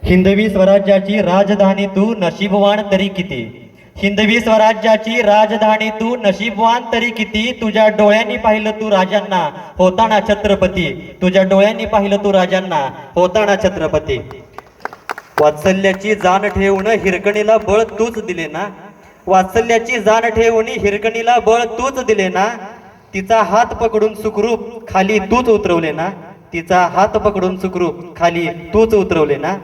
हिंदवी स्वराज्याची राजधानी तू नशीबवान तरी किती। हिंदवी स्वराज्याची राजधानी तू नशीबवान तरी किती। तुझ्या डोळ्यांनी पाहिलं तू राजांना होताना छत्रपती। तुझ्या डोळ्यांनी पाहिलं तू राजांना होताना छत्रपती। वात्सल्याची जाण ठेवून हिरकणीला बळ तूच दिले ना। वात्सल्याची जाण ठेवून हिरकणीला बळ तूच दिले ना। तिचा हात पकडून सुखरूप खाली तूच उतरवले ना। तिचा हात पकडून सुखरूप खाली तूच उतरवले ना।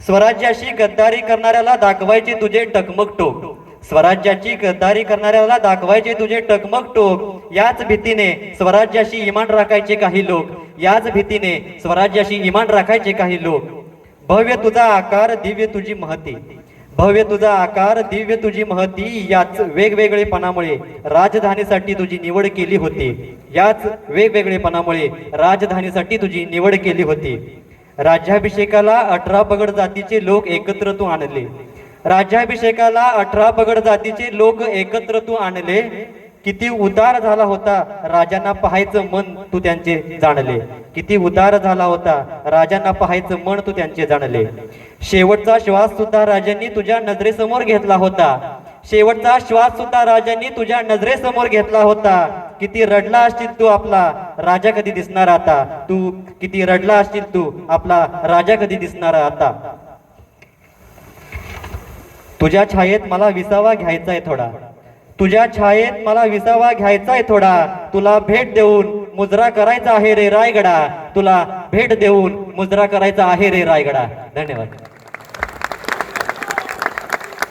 स्वराज्याशी गद्दारी करणाऱ्याला दाखवायचे तुझे टकमक टोक। स्वराज्याची गद्दारी करणाऱ्याला दाखवायचे तुझे टकमक टोक। याच भीतीने स्वराज्याशी इमान राखायचे काही लोक। याच भीतीने स्वराज्याशी इमान राखायचे काही लोक। भव्य तुझा आकार दिव्य तुझी महती। भव्य तुझा आकार दिव्य तुझी महती। याच वेगवेगळेपणामुळे राजधानीसाठी तुझी निवड केली होती। याच वेगवेगळेपणामुळे राजधानीसाठी तुझी निवड केली होती। राज्याभिषेकाला 18 पगड जातीचे लोक एकत्र तू आणले। राज्याभिषेकाला 18 पगड जातीचे लोक एकत्र तू आणले। किती उदार झाला होता राजांना पाहायचं मन तू त्यांचे जाणले। किती उदार झाला होता राजांना पाहायचं मन तू त्यांचे जाणले। शेवटचा श्वास सुद्धा राजांनी तुझ्या नजरेसमोर घेतला होता। शेवटचा श्वास सुद्धा राजांनी तुझ्या नजरेसमोर घेतला होता। किती रडला असशील तू आपला राजा कधी दिसणार आता। तू किती रडला असशील तू आपला राजा कधी दिसणार आता। तुझ्या छायेत मला विसावा घ्यायचाय थोडा। तुझ्या छायेत मला विसावा घ्यायचाय थोडा। तुला भेट देऊन मुजरा करायचा आहे रे रायगडा। तुला भेट देऊन मुजरा करायचा आहे रे रायगडा। धन्यवाद।